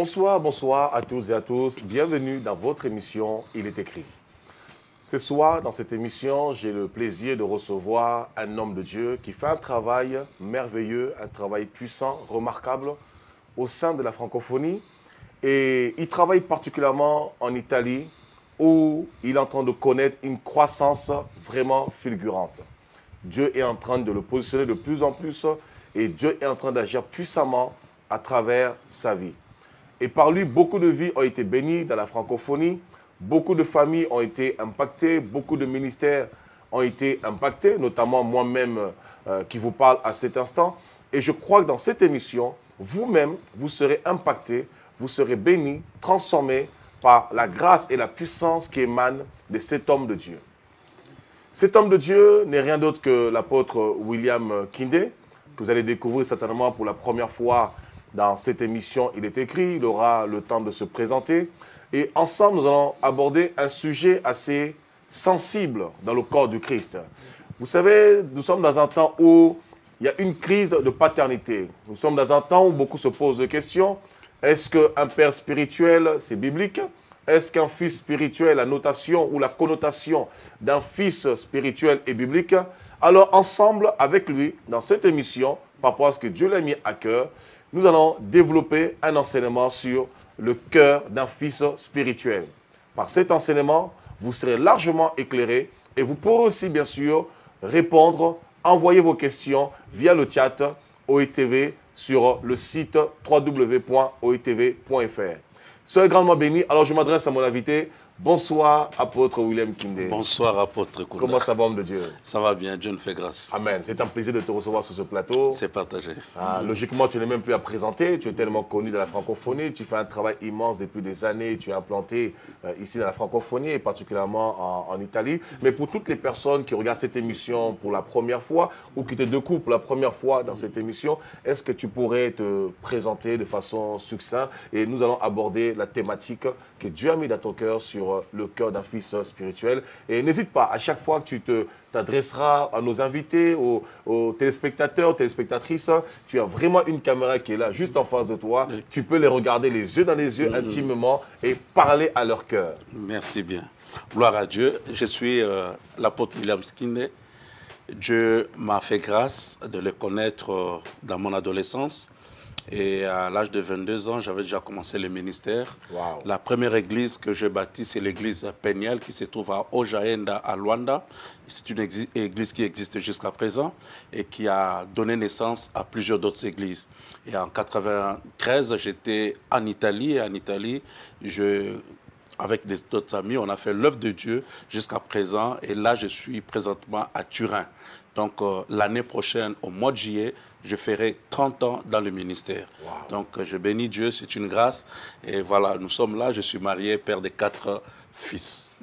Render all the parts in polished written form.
Bonsoir, bonsoir à tous et à tous. Bienvenue dans votre émission Il est écrit. Ce soir, dans cette émission, j'ai le plaisir de recevoir un homme de Dieu qui fait un travail merveilleux, un travail puissant, remarquable au sein de la francophonie. Et il travaille particulièrement en Italie où il est en train de connaître une croissance vraiment fulgurante. Dieu est en train de le positionner de plus en plus et Dieu est en train d'agir puissamment à travers sa vie. Et par lui, beaucoup de vies ont été bénies dans la francophonie, beaucoup de familles ont été impactées, beaucoup de ministères ont été impactés, notamment moi-même qui vous parle à cet instant. Et je crois que dans cette émission, vous-même, vous serez impactés, vous serez bénis, transformés par la grâce et la puissance qui émanent de cet homme de Dieu. Cet homme de Dieu n'est rien d'autre que l'apôtre William Kindé, que vous allez découvrir certainement pour la première fois dans cette émission. Il est écrit, il aura le temps de se présenter. Et ensemble, nous allons aborder un sujet assez sensible dans le corps du Christ. Vous savez, nous sommes dans un temps où il y a une crise de paternité. Nous sommes dans un temps où beaucoup se posent des questions. Est-ce qu'un père spirituel, c'est biblique? Est-ce qu'un fils spirituel, la notation ou la connotation d'un fils spirituel est biblique? Alors ensemble, avec lui, dans cette émission, par rapport à ce que Dieu l'a mis à cœur, nous allons développer un enseignement sur le cœur d'un fils spirituel. Par cet enseignement, vous serez largement éclairés et vous pourrez aussi, bien sûr, répondre, envoyer vos questions via le chat OETV sur le site www.oetv.fr. Soyez grandement bénis. Alors, je m'adresse à mon invité. Bonsoir, apôtre William Kindé. Bonsoir, apôtre Kounda. Comment ça va, homme de Dieu? Ça va bien, Dieu nous fait grâce. Amen. C'est un plaisir de te recevoir sur ce plateau. C'est partagé. Logiquement, tu n'es même plus à présenter. Tu es tellement connu de la francophonie. Tu fais un travail immense depuis des années. Tu es implanté ici dans la francophonie et particulièrement en Italie. Mais pour toutes les personnes qui regardent cette émission pour la première fois ou qui te découvrent pour la première fois dans cette émission, est-ce que tu pourrais te présenter de façon succincte? Et nous allons aborder la thématique que Dieu a mis dans ton cœur sur le cœur d'un fils spirituel. Et n'hésite pas, à chaque fois que tu t'adresseras à nos invités, aux téléspectateurs, aux téléspectatrices, tu as vraiment une caméra qui est là, juste en face de toi. Tu peux les regarder les yeux dans les yeux intimement et parler à leur cœur. Merci bien. Gloire à Dieu. Je suis l'apôtre William Kindé. Dieu m'a fait grâce de le connaître dans mon adolescence. Et à l'âge de 22 ans, j'avais déjà commencé le ministère. Wow. La première église que j'ai bâtie, c'est l'église Peniel qui se trouve à Ojaenda, à Luanda. C'est une église qui existe jusqu'à présent et qui a donné naissance à plusieurs d'autres églises. Et en 1993, j'étais en Italie. Et en Italie, avec d'autres amis, on a fait l'œuvre de Dieu jusqu'à présent. Et là, je suis présentement à Turin. Donc, l'année prochaine, au mois de juillet, je ferai 30 ans dans le ministère. Wow. Donc, je bénis Dieu, c'est une grâce. Et voilà, nous sommes là, je suis marié, père de 4 fils.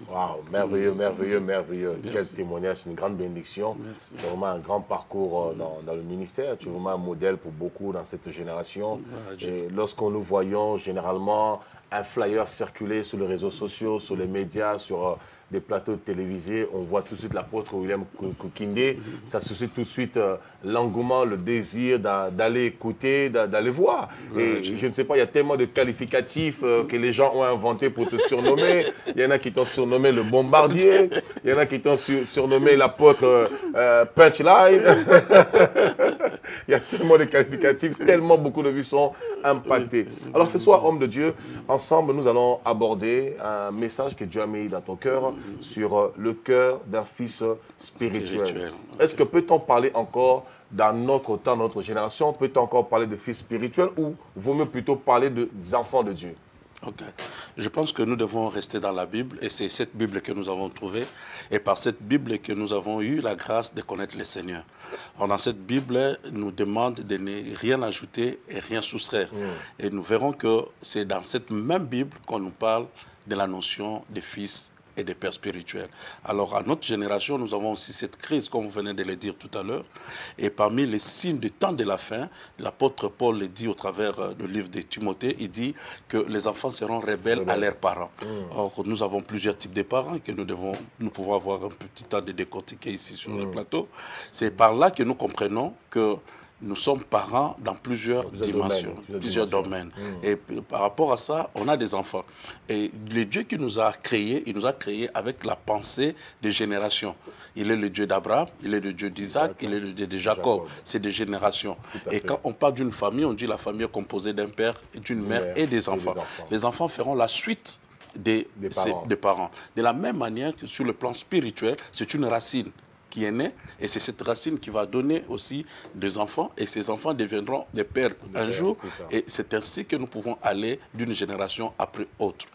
Waouh, merveilleux, merveilleux, merveilleux. Merci. Quel témoignage, c'est une grande bénédiction. C'est vraiment un grand parcours dans le ministère. Tu es vraiment un modèle pour beaucoup dans cette génération. Et lorsqu'on nous voyons généralement un flyer circuler sur les réseaux sociaux, sur les médias, sur des plateaux télévisés, on voit tout de suite l'apôtre William Kindé. Ça suscite tout de suite l'engouement, le désir d'aller écouter, d'aller voir. Et je ne sais pas, il y a tellement de qualificatifs que les gens ont inventés pour te surnommer. Il y en a qui t'ont surnommé le bombardier, il y en a qui t'ont surnommé l'apôtre Punchline. Il y a tellement de qualificatifs, tellement beaucoup de vies sont impactées. Alors ce soir, homme de Dieu, ensemble, nous allons aborder un message que Dieu a mis dans ton cœur sur le cœur d'un fils spirituel. Est-ce que peut-on parler encore dans notre temps, notre génération, peut-on encore parler de fils spirituels ou vaut mieux plutôt parler des enfants de Dieu? Ok. Je pense que nous devons rester dans la Bible et c'est cette Bible que nous avons trouvée et par cette Bible que nous avons eu la grâce de connaître le Seigneur. Alors dans cette Bible, nous demande de ne rien ajouter et rien soustraire. Et nous verrons que c'est dans cette même Bible qu'on nous parle de la notion de fils et des pères spirituels. Alors, à notre génération, nous avons aussi cette crise, comme vous venez de le dire tout à l'heure. Et parmi les signes du temps de la fin, l'apôtre Paul le dit au travers du livre de Timothée, il dit que les enfants seront rebelles à leurs parents. Or, nous avons plusieurs types de parents que nous pouvons avoir un petit temps de décortiquer ici sur le plateau. C'est par là que nous comprenons que nous sommes parents dans plusieurs dimensions, plusieurs domaines. Et par rapport à ça, on a des enfants. Et le Dieu qui nous a créés, il nous a créés avec la pensée des générations. Il est le Dieu d'Abraham, il est le Dieu d'Isaac, il est le Dieu de Jacob. C'est des générations. Et quand on parle d'une famille, on dit la famille est composée d'un père, d'une mère et des enfants. Les enfants feront la suite des parents. De la même manière que sur le plan spirituel, c'est une racine qui est née, et c'est cette racine qui va donner aussi des enfants, et ces enfants deviendront des pères un jour, et c'est ainsi que nous pouvons aller d'une génération après autre.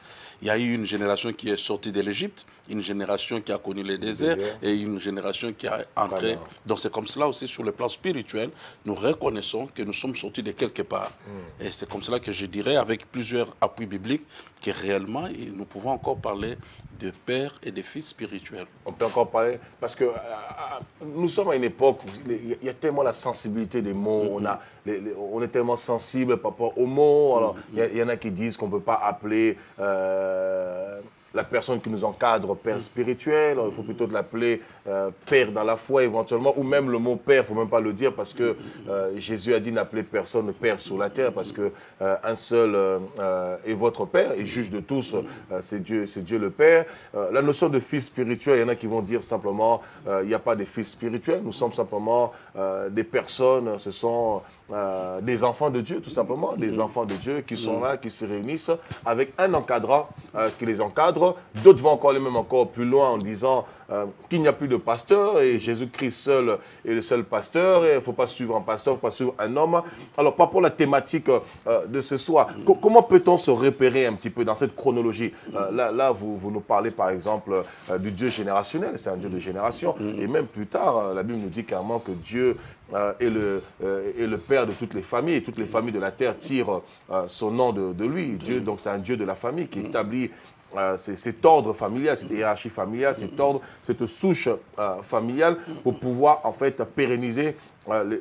Il y a eu une génération qui est sortie de l'Égypte, une génération qui a connu les déserts, et une génération qui a entré. Donc c'est comme cela aussi sur le plan spirituel, nous reconnaissons que nous sommes sortis de quelque part. Et c'est comme cela que je dirais, avec plusieurs appuis bibliques, que réellement, nous pouvons encore parler de père et de fils spirituels. On peut encore parler, parce que nous sommes à une époque où il y a tellement la sensibilité des mots, on est tellement sensible par rapport aux mots. Alors, il y en a qui disent qu'on ne peut pas appeler la personne qui nous encadre père spirituel, il faut plutôt l'appeler père dans la foi éventuellement, ou même le mot père, il ne faut même pas le dire parce que Jésus a dit n'appelez personne père sur la terre parce que un seul est votre père et juge de tous, c'est Dieu le Père. La notion de fils spirituel, il y en a qui vont dire simplement il n'y a pas de fils spirituels, nous sommes simplement des personnes, ce sont des enfants de Dieu, tout simplement, des enfants de Dieu qui sont là, qui se réunissent avec un encadrant qui les encadre. D'autres vont encore aller même encore plus loin en disant qu'il n'y a plus de pasteur et Jésus-Christ seul est le seul pasteur et il ne faut pas suivre un pasteur, il ne faut pas suivre un homme. Alors, par rapport à la thématique de ce soir, comment peut-on se repérer un petit peu dans cette chronologie? Là, vous nous parlez par exemple du Dieu générationnel, c'est un Dieu de génération. Et même plus tard, la Bible nous dit carrément que Dieu est le Père de toutes les familles, et toutes les familles de la terre tirent son nom de lui. Dieu, donc c'est un Dieu de la famille qui établit cet ordre familial, cette hiérarchie familiale, cet ordre, cette souche familiale pour pouvoir en fait pérenniser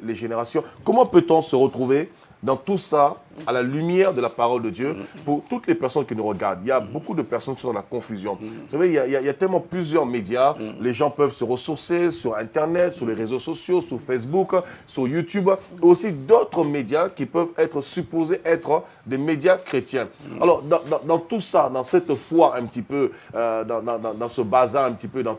les générations. Comment peut-on se retrouver dans tout ça, à la lumière de la parole de Dieu, pour toutes les personnes qui nous regardent? Il y a beaucoup de personnes qui sont dans la confusion. Vous savez, il y a tellement plusieurs médias. Les gens peuvent se ressourcer sur Internet, sur les réseaux sociaux, sur Facebook, sur YouTube, et aussi d'autres médias qui peuvent être supposés être des médias chrétiens. Alors, dans tout ça, dans cette foi un petit peu, dans ce bazar un petit peu, dans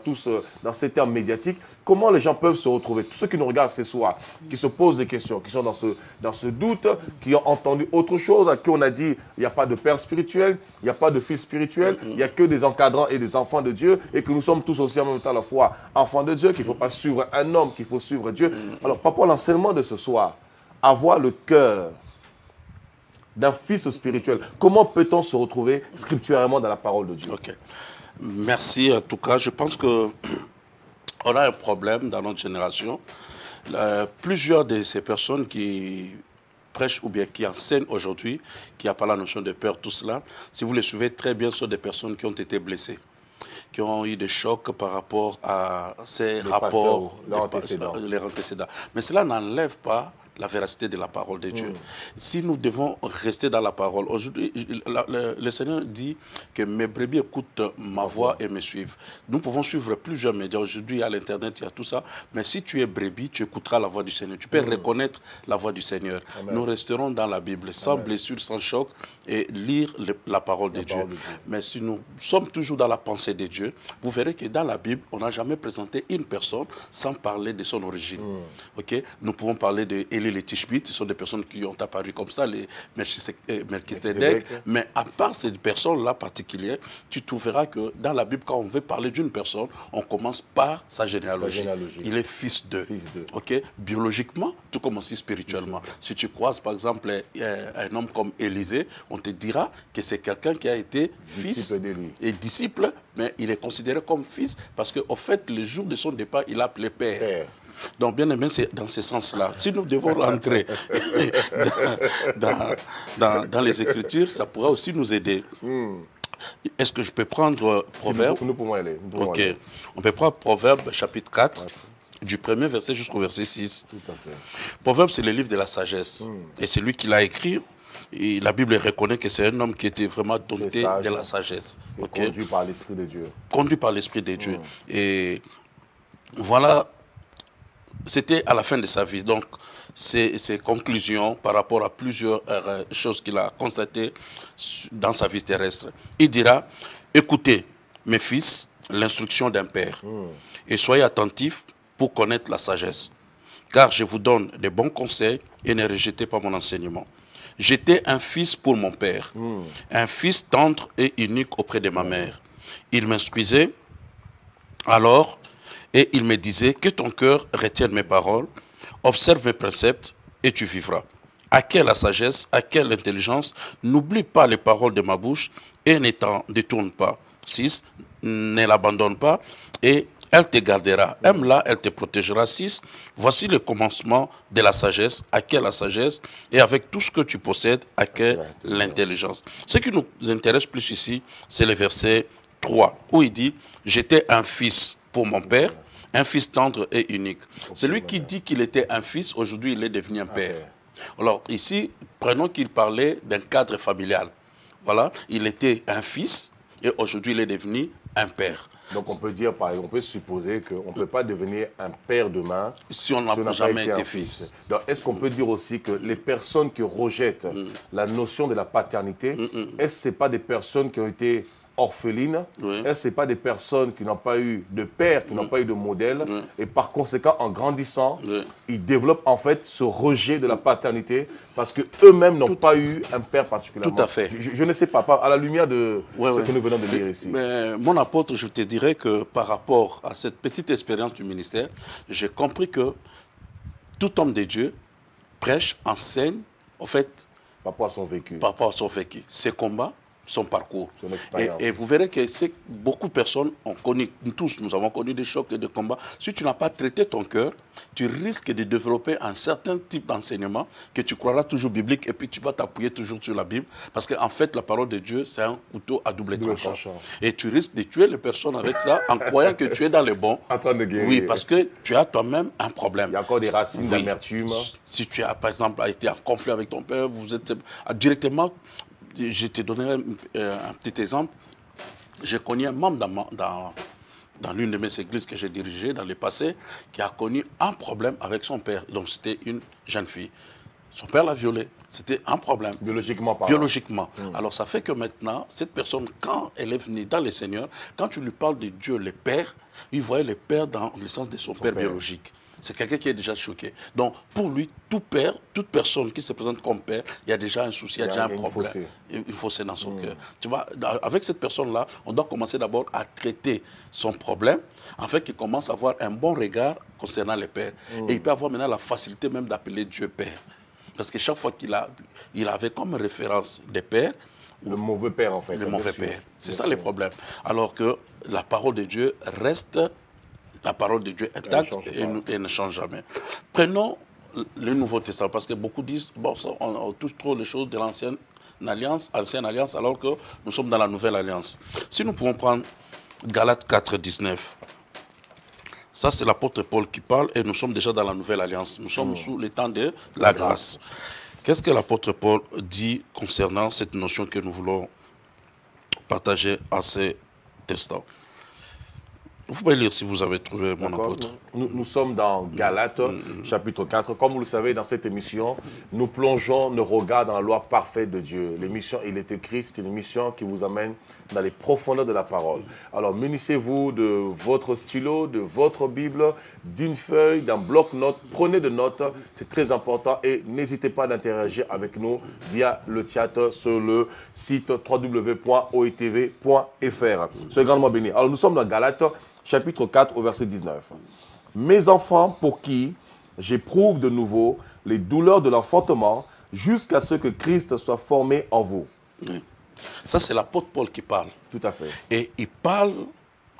ces termes médiatiques, comment les gens peuvent se retrouver? Tous ceux qui nous regardent ce soir, qui se posent des questions, qui sont dans ce doute, qui ont entendu autre chose, à qui on a dit il n'y a pas de père spirituel, il n'y a pas de fils spirituel, il n'y a que des encadrants et des enfants de Dieu, et que nous sommes tous aussi en même temps à la fois enfants de Dieu, qu'il ne faut pas suivre un homme, qu'il faut suivre Dieu. Alors, par rapport à l'enseignement de ce soir, avoir le cœur d'un fils spirituel, comment peut-on se retrouver scripturairement dans la parole de Dieu? Merci. En tout cas, je pense que on a un problème dans notre génération. Plusieurs de ces personnes qui prêchent ou bien qui enseignent aujourd'hui, qui n'ont pas la notion de peur, tout cela, si vous les suivez très bien, ce sont des personnes qui ont été blessées, qui ont eu des chocs par rapport à ces rapports, les antécédents. Mais cela n'enlève pas la véracité de la parole de Dieu. Si nous devons rester dans la parole, aujourd'hui, le Seigneur dit que mes brebis écoutent ma voix et me suivent. Nous pouvons suivre plusieurs médias. Aujourd'hui, à l'Internet, il y a tout ça. Mais si tu es brebis, tu écouteras la voix du Seigneur. Tu peux reconnaître la voix du Seigneur. Amen. Nous resterons dans la Bible, sans blessure, sans choc, et lire la parole de Dieu. Mais si nous sommes toujours dans la pensée de Dieu, vous verrez que dans la Bible, on n'a jamais présenté une personne sans parler de son origine. Okay? Nous pouvons parler de les Tishbites, ce sont des personnes qui ont apparu comme ça, les Melchizedek. Mais à part ces personnes-là particulières, tu trouveras que dans la Bible, quand on veut parler d'une personne, on commence par sa généalogie. Il est fils d'eux. Okay? Biologiquement, tout comme aussi spirituellement. Si tu croises, par exemple, un homme comme Élisée, on te dira que c'est quelqu'un qui a été fils et disciple, mais il est considéré comme fils parce qu'au fait, le jour de son départ, il a appelé père. Donc, bien aimé, c'est dans ce sens-là. Si nous devons rentrer dans les Écritures, ça pourra aussi nous aider. Est-ce que je peux prendre Proverbe? Nous pouvons aller. On peut prendre Proverbe, chapitre 4, du premier verset jusqu'au verset 6. Tout à fait. Proverbe, c'est le livre de la sagesse. Et c'est lui qui l'a écrit. Et la Bible reconnaît que c'est un homme qui était vraiment doté de la sagesse. Conduit par l'Esprit de Dieu. Conduit par l'Esprit de Dieu. Et voilà c'était à la fin de sa vie. Donc, ses conclusions par rapport à plusieurs choses qu'il a constatées dans sa vie terrestre. Il dira, écoutez, mes fils, l'instruction d'un père, et soyez attentifs pour connaître la sagesse. Car je vous donne de bons conseils et ne rejetez pas mon enseignement. J'étais un fils pour mon père, un fils tendre et unique auprès de ma mère. Il m'instruisait alors et il me disait que ton cœur retienne mes paroles, observe mes préceptes et tu vivras. À quelle la sagesse, à quelle l'intelligence, n'oublie pas les paroles de ma bouche et ne t'en détourne pas. 6. Ne l'abandonne pas et elle te gardera. Aime-la, elle te protégera. 6. Voici le commencement de la sagesse. À quelle la sagesse? Et avec tout ce que tu possèdes, à quelle l'intelligence? Ce qui nous intéresse plus ici, c'est le verset 3, où il dit, j'étais un fils pour mon père, un fils tendre et unique. Celui qui dit qu'il était un fils, aujourd'hui, il est devenu un père. Alors ici, prenons qu'il parlait d'un cadre familial. Voilà, il était un fils et aujourd'hui, il est devenu un père. Donc on peut dire, par exemple, on peut supposer qu'on ne peut pas devenir un père demain si on n'a jamais été fils. Donc est-ce qu'on peut dire aussi que les personnes qui rejettent la notion de la paternité, est-ce que ce n'est pas des personnes qui ont été orphelines? Est-ce que ce n'est pas des personnes qui n'ont pas eu de père, qui n'ont pas eu de modèle? Et par conséquent, en grandissant, ils développent en fait ce rejet de la paternité parce qu'eux-mêmes n'ont pas eu un père particulièrement. Tout à fait. Je ne sais pas, à la lumière de ce que nous venons de lire ici. Mais mon apôtre, je te dirais que par rapport à cette petite expérience du ministère, j'ai compris que tout homme de Dieu prêche, enseigne, en fait, par rapport à son vécu. Par rapport à son vécu. Ses combats, son parcours. Son expérience. Et vous verrez que beaucoup de personnes ont connu, tous nous avons connu des chocs et des combats. Si tu n'as pas traité ton cœur, tu risques de développer un certain type d'enseignement que tu croiras toujours biblique et puis tu vas t'appuyer toujours sur la Bible. Parce qu'en fait, la parole de Dieu, c'est un couteau à double tranchant. Et tu risques de tuer les personnes avec ça en croyant que tu es dans le bon. En train de guérir. Oui, parce que tu as toi-même un problème. Il y a encore des racines d'amertume. Si tu as, par exemple, été en conflit avec ton père, vous êtes directement... Je te donnerai un petit exemple. J'ai connu un membre dans l'une de mes églises que j'ai dirigées dans le passé qui a connu un problème avec son père. Donc c'était une jeune fille. Son père l'a violée. C'était un problème. Biologiquement parlant. Biologiquement. Alors ça fait que maintenant, cette personne, quand elle est venue dans le Seigneur, quand tu lui parles de Dieu, le Père, il voyait le Père dans le sens de son père biologique. C'est quelqu'un qui est déjà choqué. Donc, pour lui, tout père, toute personne qui se présente comme père, il y a déjà un souci, il y a déjà un problème. Une fossé dans son cœur. Tu vois, avec cette personne-là, on doit commencer d'abord à traiter son problème, afin qu'il commence à avoir un bon regard concernant les pères. Et il peut avoir maintenant la facilité même d'appeler Dieu Père. Parce que chaque fois qu'il avait comme référence des pères, le mauvais père, en fait. Le mauvais père. C'est ça le problème. Alors que la parole de Dieu reste... La parole de Dieu est intacte et ne change jamais. Prenons le Nouveau Testament, parce que beaucoup disent, bon, ça, on touche trop les choses de l'ancienne alliance, alors que nous sommes dans la nouvelle alliance. Si nous pouvons prendre Galates 4, 19, ça c'est l'apôtre Paul qui parle, et nous sommes déjà dans la nouvelle alliance. Nous sommes sous le temps de la grâce. Qu'est-ce que l'apôtre Paul dit concernant cette notion que nous voulons partager à ces testants? Vous pouvez lire si vous avez trouvé mon apôtre. Nous sommes dans Galates, chapitre 4. Comme vous le savez, dans cette émission, nous plongeons nos regards dans la loi parfaite de Dieu. L'émission Il est écrit, c'est une émission qui vous amène dans les profondeurs de la parole. Alors, munissez-vous de votre stylo, de votre Bible, d'une feuille, d'un bloc-notes. Prenez de notes, c'est très important. Et n'hésitez pas d'interagir avec nous via le chat sur le site www.oetv.fr. Soyez grandement bénis. Alors, nous sommes dans Galates, chapitre 4, au verset 19. « Mes enfants, pour qui j'éprouve de nouveau les douleurs de l'enfantement, jusqu'à ce que Christ soit formé en vous. » Ça, c'est l'apôtre Paul qui parle. Tout à fait. Et il parle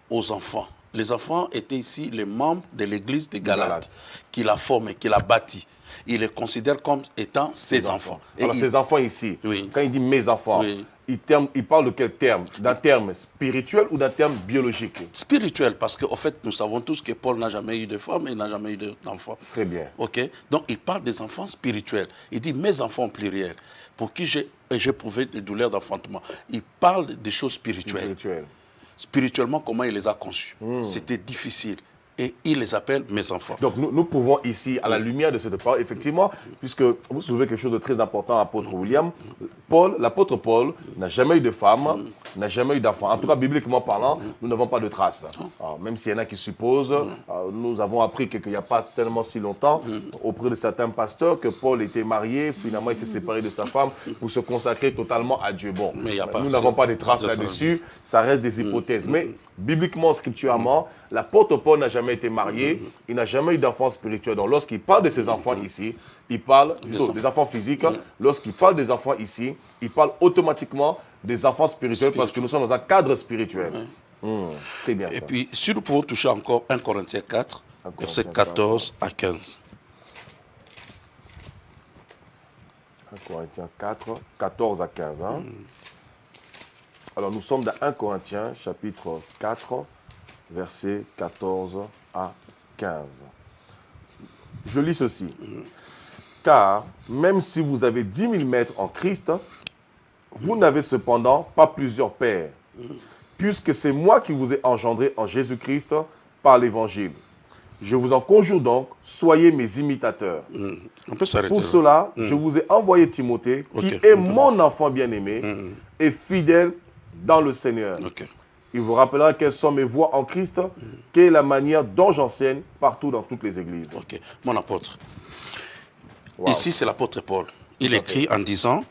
aux enfants. Les enfants étaient ici les membres de l'église de Galates, qu'il a formé, qu'il a bâti. Il les considère comme étant ses enfants. Alors, ses enfants ici, quand il dit mes enfants, il parle de quel terme? D'un terme spirituel ou d'un terme biologique? Spirituel, parce qu'en fait, nous savons tous que Paul n'a jamais eu de femme et n'a jamais eu d'enfant. Très bien. Ok. Donc, il parle des enfants spirituels. Il dit mes enfants pluriels, pour qui j'ai éprouvé des douleurs d'enfantement. Il parle des choses spirituelles. Spirituellement, comment il les a conçus. C'était difficile. et il les appelle mes enfants. Donc nous pouvons ici, à la lumière de cette parole, effectivement, puisque vous soulevez quelque chose de très important, apôtre William, l'apôtre Paul n'a jamais eu de femme, n'a jamais eu d'enfant. En tout cas, bibliquement parlant, nous n'avons pas de traces. Alors, même s'il y en a qui supposent, nous avons appris qu'il n'y a pas tellement si longtemps, auprès de certains pasteurs, que Paul était marié, finalement il s'est séparé de sa femme pour se consacrer totalement à Dieu. Bon, nous n'avons pas de traces là-dessus, ça reste des hypothèses. Mais bibliquement, scripturalement, l'apôtre Paul n'a jamais été marié, il n'a jamais eu d'enfant spirituel. Donc lorsqu'il parle de ses enfants ici, il parle des enfants physiques. Lorsqu'il parle des enfants ici, il parle automatiquement des enfants spirituels parce que nous sommes dans un cadre spirituel. Très bien. Et ça. puis, si nous pouvons toucher encore 1 Corinthiens 4, versets 14 à 15. 1 Corinthiens 4, 14 à 15. Hein? Alors nous sommes dans 1 Corinthiens chapitre 4, versets 14 à 15. Je lis ceci. Car même si vous avez 10 000 maîtres en Christ, vous n'avez cependant pas plusieurs pères, puisque c'est moi qui vous ai engendré en Jésus-Christ par l'Évangile. Je vous en conjure donc, soyez mes imitateurs. On peut s'arrêter. Pour cela, je vous ai envoyé Timothée, qui est mon enfant bien-aimé et fidèle dans le Seigneur. Il vous rappellera quelles sont mes voies en Christ, quelle est la manière dont j'enseigne partout dans toutes les églises. Mon apôtre. Ici, c'est l'apôtre Paul. Il écrit en disant,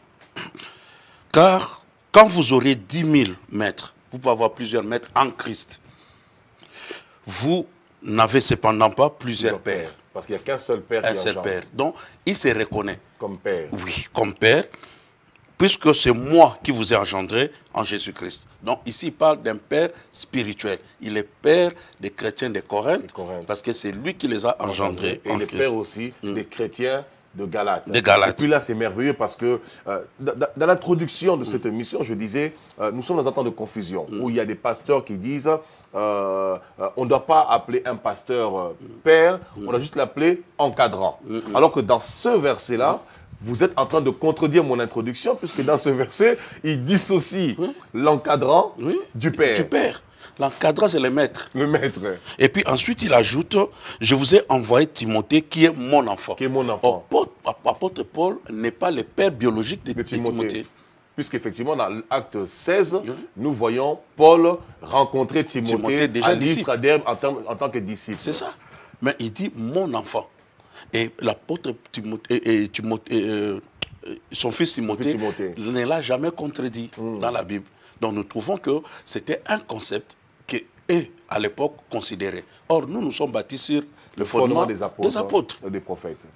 car quand vous aurez 10 000 maîtres, vous pouvez avoir plusieurs maîtres en Christ, vous n'avez cependant pas plusieurs pères. Parce qu'il n'y a qu'un seul père. Un seul père. Donc, il se reconnaît. Comme père. Oui, comme père, puisque c'est moi qui vous ai engendré en Jésus-Christ. Donc, ici, il parle d'un père spirituel. Il est père des chrétiens de Corinthe, parce que c'est lui qui les a engendrés. Et le père aussi des chrétiens de Galate. De Galate. Et puis là, c'est merveilleux parce que dans l'introduction de cette émission, je disais, nous sommes dans un temps de confusion, où il y a des pasteurs qui disent, on ne doit pas appeler un pasteur père, on doit juste l'appeler encadrant. Alors que dans ce verset-là, vous êtes en train de contredire mon introduction, puisque dans ce verset, il dissocie l'encadrant du père. Du père. L'encadrant, c'est le maître. Le maître. Et puis ensuite, il ajoute, je vous ai envoyé Timothée, qui est mon enfant. Qui est mon enfant. Or, apôtre Paul n'est pas le père biologique de Timothée. Puisqu'effectivement, dans l'acte 16, nous voyons Paul rencontrer Timothée à l'Istre d'Herbe en tant que disciple. C'est ça. Mais il dit mon enfant. Et l'apôtre Timothée, son fils Timothée ne l'a jamais contredit dans la Bible. Donc nous trouvons que c'était un concept qu'eux, à l'époque, considéraient. Or, nous sommes bâtis sur le fondement des apôtres. Des prophètes.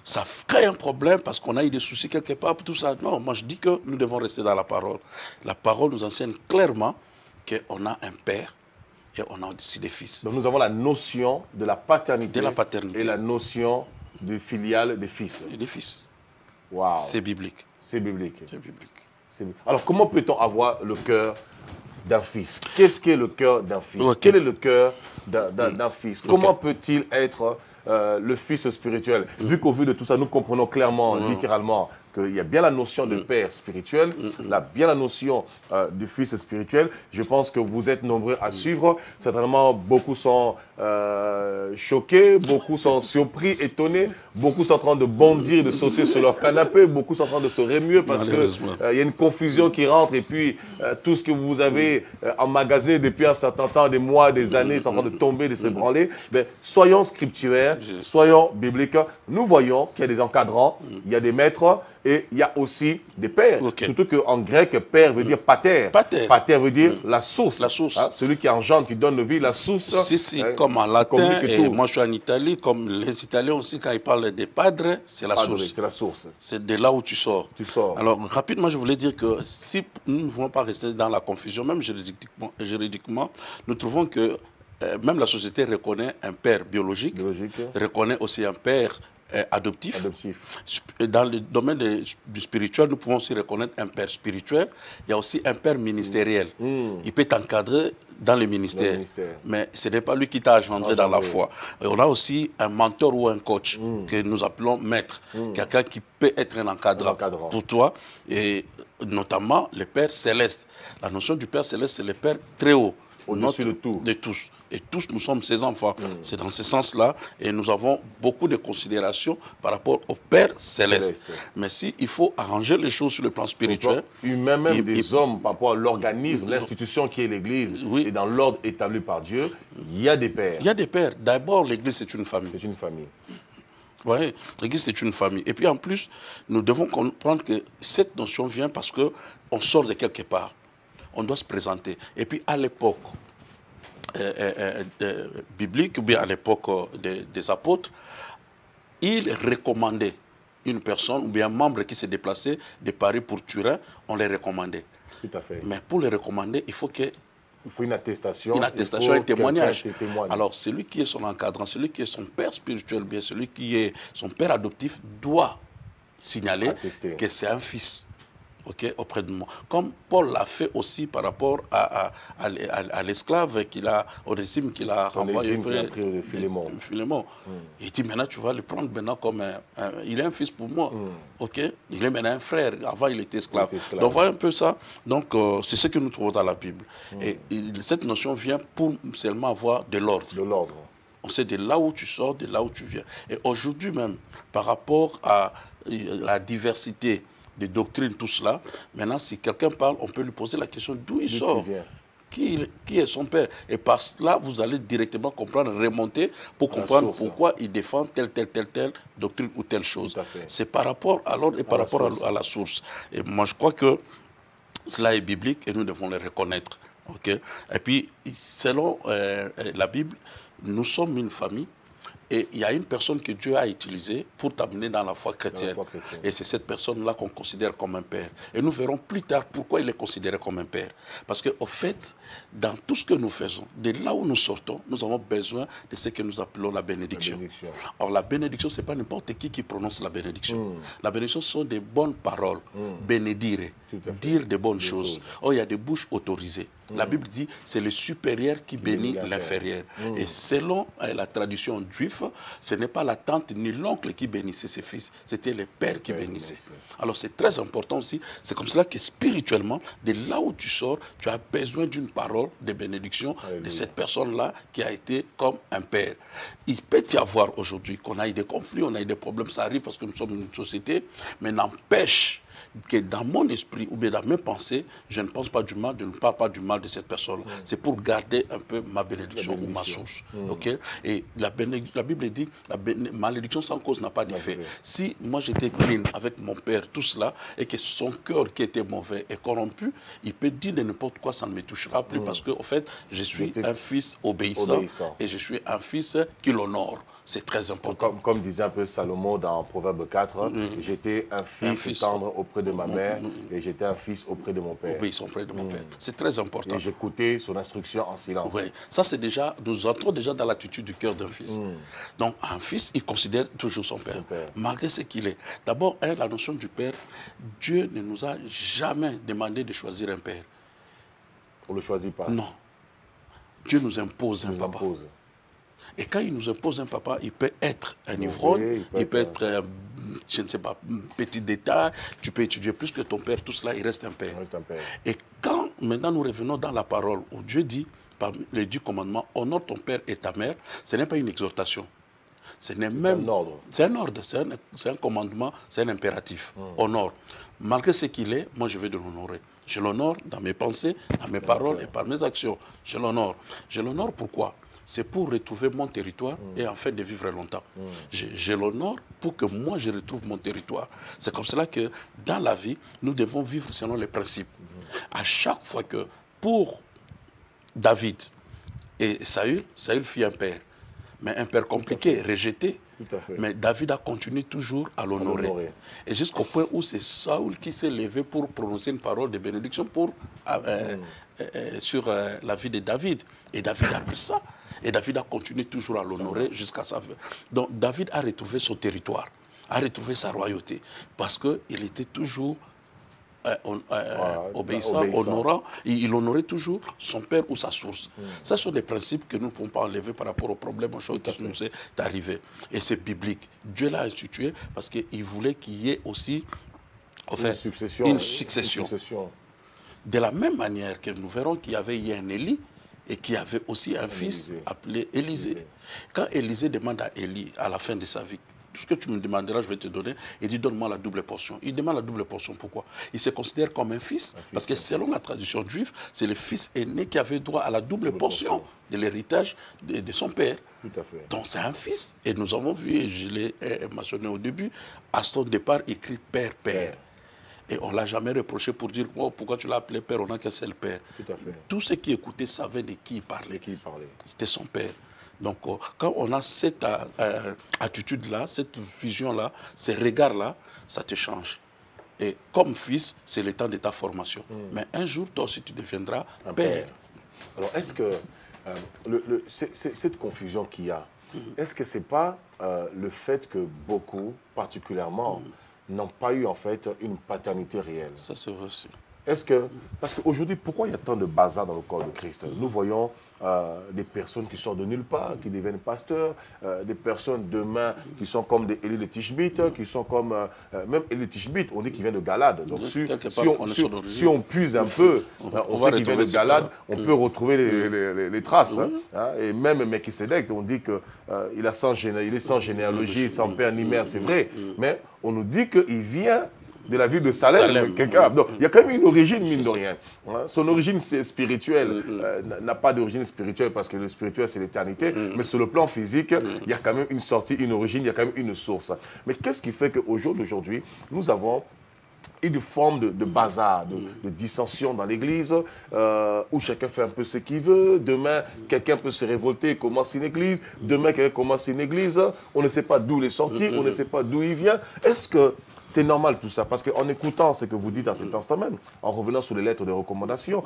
Ça crée un problème parce qu'on a eu des soucis quelque part pour tout ça. Non, moi je dis que nous devons rester dans la parole. La parole nous enseigne clairement qu'on a un père et on a aussi des fils. Donc nous avons la notion de la paternité, et la notion du filial des fils. Et des fils. Wow. C'est biblique. C'est biblique. C'est biblique. Alors comment peut-on avoir le cœur d'un fils? Qu'est-ce qu'est le cœur d'un fils? Quel est le cœur d'un fils? Comment peut-il être le fils spirituel? Vu qu'au vu de tout ça, nous comprenons clairement, littéralement, qu'il y a bien la notion de père spirituel, bien la notion du fils spirituel. Je pense que vous êtes nombreux à suivre. Certainement, beaucoup sont choqués, beaucoup sont surpris, étonnés. Beaucoup sont en train de bondir, de sauter sur leur canapé. Beaucoup sont en train de se remuer parce qu'il y a une confusion qui rentre. Et puis, tout ce que vous avez emmagasiné depuis un certain temps, des mois, des années, sont en train de tomber, de se branler. Mais soyons scripturaires, soyons bibliques. Nous voyons qu'il y a des encadrants, il y a des maîtres, et il y a aussi des pères. Surtout qu'en grec, père veut dire pater. Pater veut dire la source. La source. Hein, celui qui engendre, qui donne vie, la source. Si, comme en latin, et moi je suis en Italie, comme les Italiens aussi, quand ils parlent de padre, c'est la source. C'est la source. C'est de là où tu sors. Tu sors. Alors, rapidement, je voulais dire que si nous ne voulons pas rester dans la confusion, même juridiquement, nous trouvons que même la société reconnaît un père biologique. Reconnaît aussi un père adoptif. Dans le domaine du spirituel, nous pouvons aussi reconnaître un père spirituel. Il y a aussi un père ministériel. Il peut t'encadrer dans le ministère. Mais ce n'est pas lui qui t'a engendré dans la foi. Et on a aussi un mentor ou un coach que nous appelons maître. Quelqu'un qui peut être un encadrant pour toi. Et notamment le Père céleste. La notion du Père céleste, c'est le Père très haut. Au-dessus de tout. De tous. Et tous, nous sommes ses enfants. C'est dans ce sens-là. Et nous avons beaucoup de considérations par rapport au Père céleste. Mais si il faut arranger les choses sur le plan spirituel. Humain, même des hommes, par rapport à l'organisme, l'institution qui est l'Église, et dans l'ordre établi par Dieu, il y a des pères. Il y a des pères. D'abord, l'Église, c'est une famille. C'est une famille. Oui, l'Église, c'est une famille. Et puis, en plus, nous devons comprendre que cette notion vient parce qu'on sort de quelque part. On doit se présenter. Et puis, à l'époque biblique, ou bien à l'époque des apôtres, ils recommandaient une personne, ou bien un membre qui s'est déplacé de Paris pour Turin, on les recommandait. Tout à fait. Mais pour les recommander, il faut une attestation. Une attestation, un témoignage. Alors, celui qui est son encadrant, celui qui est son père spirituel, bien celui qui est son père adoptif, doit signaler que c'est un fils. Okay, auprès de moi. Comme Paul l'a fait aussi par rapport à l'esclave Onésime qu'il a renvoyé de Philémon. Il dit maintenant tu vas le prendre maintenant comme il est un fils pour moi. Ok, il est maintenant un frère. Avant il était esclave. Donc voilà un peu ça. Donc c'est ce que nous trouvons dans la Bible. Et cette notion vient pour seulement avoir de l'ordre. De l'ordre. On sait de là où tu sors, de là où tu viens. Et aujourd'hui même, par rapport à la diversité des doctrines, tout cela. Maintenant, si quelqu'un parle, on peut lui poser la question d'où il sort, qui est son père. Et par cela, vous allez directement comprendre, remonter pour comprendre pourquoi il défend telle doctrine ou telle chose. C'est par rapport à l'ordre et par rapport à la source. Et moi, je crois que cela est biblique et nous devons le reconnaître. Okay? Et puis, selon la Bible, nous sommes une famille. Et il y a une personne que Dieu a utilisée pour t'amener dans la foi chrétienne. Et c'est cette personne-là qu'on considère comme un père. Et nous verrons plus tard pourquoi il est considéré comme un père. Parce qu'au fait, dans tout ce que nous faisons, de là où nous sortons, nous avons besoin de ce que nous appelons la bénédiction. Or, la bénédiction, ce n'est pas n'importe qui prononce la bénédiction. La bénédiction, ce sont des bonnes paroles. Bénédire, dire de bonnes choses. Or, il y a des bouches autorisées. La Bible dit c'est le supérieur qui bénit l'inférieur. Et selon la tradition juive, ce n'est pas la tante ni l'oncle qui bénissait ses fils, c'était le père qui bénissait. Alors c'est très important aussi. C'est comme cela que spirituellement, de là où tu sors, tu as besoin d'une parole de bénédiction de cette personne-là qui a été comme un père. Il peut y avoir aujourd'hui qu'on ait des conflits, on a eu des problèmes, ça arrive parce que nous sommes une société, mais n'empêche que dans mon esprit ou bien dans mes pensées, je ne pense pas du mal, je ne parle pas du mal de cette personne. C'est pour garder un peu ma bénédiction ou ma source. Okay? Et la Bible dit, la malédiction sans cause n'a pas d'effet. Si moi j'étais clean avec mon père, tout cela, et que son cœur qui était mauvais est corrompu, il peut dire de n'importe quoi, ça ne me touchera plus parce que, au fait, je suis un fils obéissant et je suis un fils qui l'honore. C'est très important. Comme disait un peu Salomon dans Proverbe 4, j'étais un fils tendre auprès de ma mère et j'étais un fils auprès de mon père. Obéissant auprès de mon père. C'est très important. Et j'écoutais son instruction en silence. Oui, ça c'est déjà, nous entrons déjà dans l'attitude du cœur d'un fils. Donc un fils, il considère toujours son père, malgré ce qu'il est. D'abord, la notion du père, Dieu ne nous a jamais demandé de choisir un père. On ne le choisit pas. Non. Dieu nous impose un papa. Et quand il nous impose un papa, il peut être un ivrogne, il peut être je ne sais pas, petit détail, tu peux étudier plus que ton père, tout cela, il reste un père. Et quand maintenant nous revenons dans la parole où Dieu dit, par les 10 commandements, honore ton père et ta mère, ce n'est pas une exhortation. C'est un ordre. C'est un ordre, c'est un commandement, c'est un impératif. Honore. Malgré ce qu'il est, moi je vais de l'honorer. Je l'honore dans mes pensées, dans mes paroles et par mes actions. Je l'honore. Je l'honore pourquoi ? C'est pour retrouver mon territoire et en fait de vivre longtemps. Je l'honore pour que moi je retrouve mon territoire. C'est comme cela que dans la vie, nous devons vivre selon les principes. À chaque fois que pour David et Saül fit un père. Mais un père compliqué, rejeté. Mais David a continué toujours à l'honorer. Et jusqu'au point où c'est Saül qui s'est levé pour prononcer une parole de bénédiction sur la vie de David. Et David a pris ça. Et David a continué toujours à l'honorer jusqu'à sa fin. Donc David a retrouvé son territoire, a retrouvé sa royauté. Parce qu'il était toujours obéissant, honorant, il honorait toujours son père ou sa source. Ça sont des principes que nous ne pouvons pas enlever par rapport aux problèmes, aux choses qui nous est arrivé. Et c'est biblique. Dieu l'a institué parce qu'il voulait qu'il y ait aussi une succession. De la même manière que nous verrons qu'il y avait un Élie et qui avait aussi un fils appelé Élisée. Élisée. Quand Élisée demande à Élie, à la fin de sa vie, tout ce que tu me demanderas, je vais te donner, il dit donne-moi la double portion. Il demande la double portion, pourquoi? Il se considère comme un fils, parce que selon la tradition juive, c'est le fils aîné qui avait droit à la double portion de l'héritage de son père. Tout à fait. Donc c'est un fils. Et nous avons vu, et je l'ai mentionné au début, à son départ, écrit père, père. Et on ne l'a jamais reproché pour dire oh, pourquoi tu l'as appelé père, on n'a qu'un seul père. Tout à fait. Tous ceux qui écoutaient savaient de qui il parlait. De qui il parlait. C'était son père. Donc quand on a cette attitude-là, cette vision-là, ces regards-là, ça te change. Et comme fils, c'est le temps de ta formation. Mais un jour, toi aussi, tu deviendras un père. Alors, est-ce que cette confusion qu'il y a, est-ce que ce n'est pas le fait que beaucoup, particulièrement, n'ont pas eu en fait une paternité réelle? Ça, c'est vrai aussi. Est-ce que, parce qu'aujourd'hui, pourquoi il y a tant de bazar dans le corps de Christ? Nous voyons des personnes qui sortent de nulle part, qui deviennent pasteurs, des personnes demain qui sont comme des Élie le Tishbite, qui sont comme, même Élie le Tishbite, on dit qu'il vient de Galade. Donc si on puise un peu, on sait qu'il vient de Galade, on peut retrouver les traces. Hein, et même Melchisedec, on dit qu'il est sans généalogie, sans père ni mère, c'est vrai. Mais on nous dit qu'il vient de la ville de Salem. Donc, il y a quand même une origine, mine de rien. Son origine spirituelle n'a pas d'origine spirituelle parce que le spirituel, c'est l'éternité. Mais sur le plan physique, il y a quand même une sortie, une origine, il y a quand même une source. Mais qu'est-ce qui fait qu'au jour d'aujourd'hui, nous avons une forme de bazar, de dissension dans l'église, où chacun fait un peu ce qu'il veut. Demain, quelqu'un peut se révolter et commence une église. Demain, quelqu'un commence une église. On ne sait pas d'où il est sorti, on ne sait pas d'où il vient. Est-ce que c'est normal tout ça? Parce qu'en écoutant ce que vous dites à cet instant même, en revenant sur les lettres de recommandation,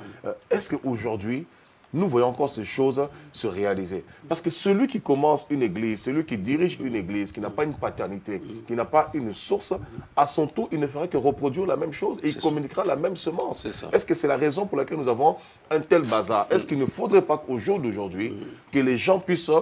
est-ce qu'aujourd'hui, nous voyons encore ces choses se réaliser? Parce que celui qui commence une église, celui qui dirige une église, qui n'a pas une paternité, qui n'a pas une source, à son tour, il ne fera que reproduire la même chose et il communiquera la même semence. Est-ce que c'est la raison pour laquelle nous avons un tel bazar? Est-ce qu'il ne faudrait pas qu'au jour d'aujourd'hui, que les gens puissent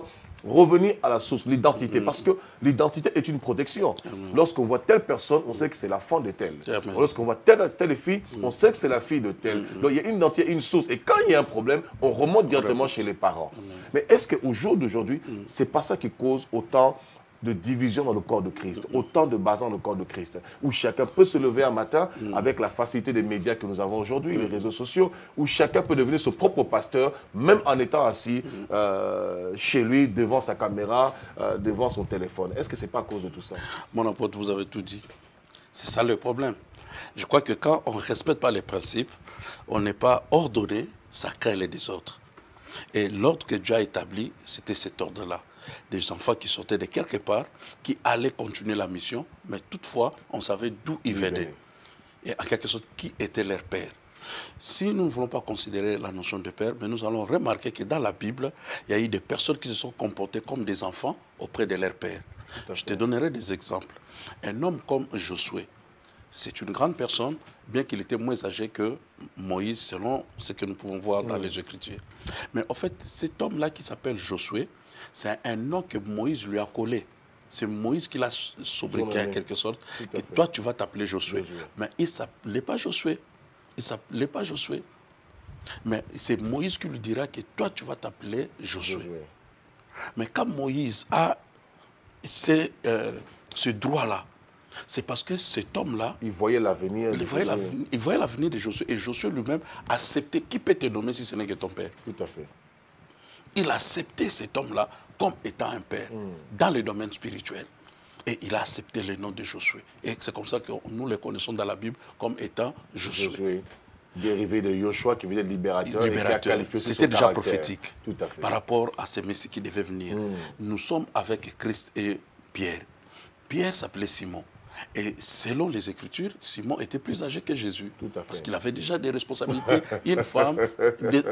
revenir à la source, l'identité, parce que l'identité est une protection. Lorsqu'on voit telle personne, on sait que c'est la femme de telle. Lorsqu'on voit telle fille, on sait que c'est la fille de telle. Donc il y a une identité, une source. Et quand il y a un problème, on remonte directement chez les parents. Mais est-ce qu'au jour d'aujourd'hui, c'est pas ça qui cause autant de division dans le corps de Christ, autant de bazar dans le corps de Christ, où chacun peut se lever un matin avec la facilité des médias que nous avons aujourd'hui, les réseaux sociaux, où chacun peut devenir son propre pasteur, même en étant assis chez lui, devant sa caméra, devant son téléphone. Est-ce que ce n'est pas à cause de tout ça? Mon apôtre, vous avez tout dit. C'est ça le problème. Je crois que quand on ne respecte pas les principes, on n'est pas ordonné, ça crée les désordres. Et l'ordre que Dieu a établi, c'était cet ordre-là. Des enfants qui sortaient de quelque part, qui allaient continuer la mission, mais toutefois, on savait d'où ils venaient. Et en quelque sorte, qui était leur père. Si nous ne voulons pas considérer la notion de père, mais nous allons remarquer que dans la Bible, il y a eu des personnes qui se sont comportées comme des enfants auprès de leur père. Je te donnerai des exemples. Un homme comme Josué, c'est une grande personne, bien qu'il était moins âgé que Moïse, selon ce que nous pouvons voir dans les Écritures. Mais en fait, cet homme-là qui s'appelle Josué, c'est un nom que Moïse lui a collé. C'est Moïse qui l'a sobriqué en quelque sorte. Que toi, tu vas t'appeler Josué. Mais il ne s'appelait pas Josué. Il ne s'appelait pas Josué. Mais c'est Moïse qui lui dira que toi, tu vas t'appeler Josué. Mais quand Moïse a ce droit-là, c'est parce que cet homme-là, il voyait l'avenir. Il voyait l'avenir de Josué. Et Josué lui-même acceptait. Qui peut te nommer si ce n'est que ton père? Tout à fait. Il a accepté cet homme-là comme étant un père dans le domaine spirituel. Et il a accepté le nom de Josué. Et c'est comme ça que nous le connaissons dans la Bible comme étant Josué. Dérivé de Joshua qui veut être libérateur. C'était déjà prophétique. Tout à fait. Par rapport à ce Messie qui devait venir. Nous sommes avec Christ et Pierre. Pierre s'appelait Simon. Et selon les Écritures, Simon était plus âgé que Jésus. Parce qu'il avait déjà des responsabilités, une femme,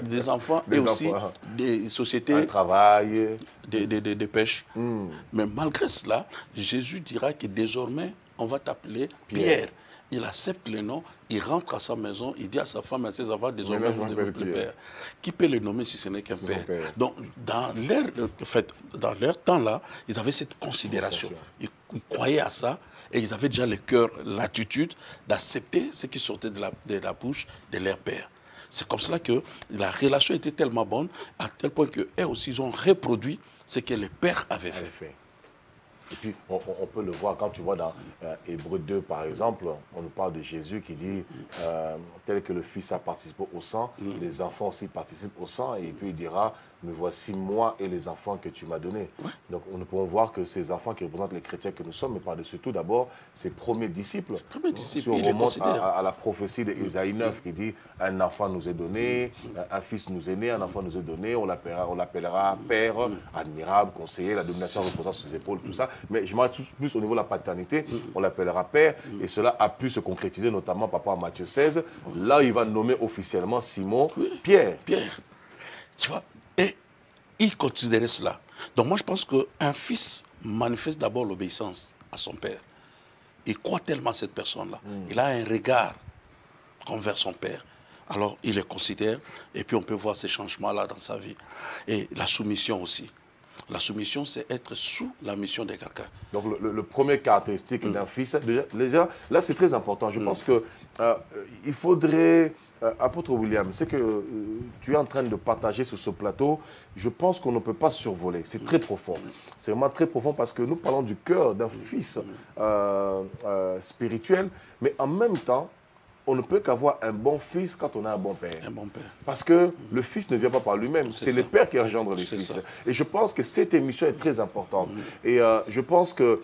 des enfants et aussi des sociétés. Un travail. Des pêches. Mais malgré cela, Jésus dira que désormais, on va t'appeler Pierre. Il accepte le nom, il rentre à sa maison, il dit à sa femme et à ses enfants, désormais vous devez l'appeler Père. Qui peut le nommer si ce n'est qu'un père? Donc, dans leur temps-là, ils avaient cette considération. Ils croyaient à ça et ils avaient déjà le cœur, l'attitude d'accepter ce qui sortait de la bouche de leur père. C'est comme cela que la relation était tellement bonne, à tel point qu'eux aussi, ils ont reproduit ce que les pères avaient fait. Et puis, on peut le voir quand tu vois dans Hébreux 2, par exemple, on nous parle de Jésus qui dit tel que le Fils a participé au sang, les enfants aussi participent au sang. Et puis, il dira, me voici moi et les enfants que tu m'as donnés. Donc, nous pouvons voir que ces enfants qui représentent les chrétiens que nous sommes, mais par-dessus tout, d'abord, ces premiers disciples. Si on remonte à la prophétie d'Ésaïe 9 qui dit, un enfant nous est donné, un fils nous est né, un enfant nous est donné, on l'appellera Père, admirable, conseiller, la domination reposant sur ses épaules, tout ça. Mais je m'arrête plus au niveau de la paternité, on l'appellera Père, et cela a pu se concrétiser notamment par rapport à Matthieu 16. Là, il va nommer officiellement Simon Pierre. Tu vois, et il considérait cela. Donc moi, je pense qu'un fils manifeste d'abord l'obéissance à son père. Il croit tellement à cette personne-là. Il a un regard envers son père. Alors, il le considère, et puis on peut voir ces changements-là dans sa vie. Et la soumission aussi. La soumission, c'est être sous la mission de quelqu'un. Donc, le premier caractéristique d'un fils, déjà, là, c'est très important. Je pense qu'il faudrait, apôtre William, c'est que tu es en train de partager sur ce plateau, je pense qu'on ne peut pas survoler. C'est très profond. C'est vraiment très profond parce que nous parlons du cœur d'un fils spirituel, mais en même temps, on ne peut qu'avoir un bon fils quand on a un bon père. Un bon père. Parce que le fils ne vient pas par lui-même. C'est le père qui engendre les fils. Ça. Et je pense que cette émission est très importante. Et je pense que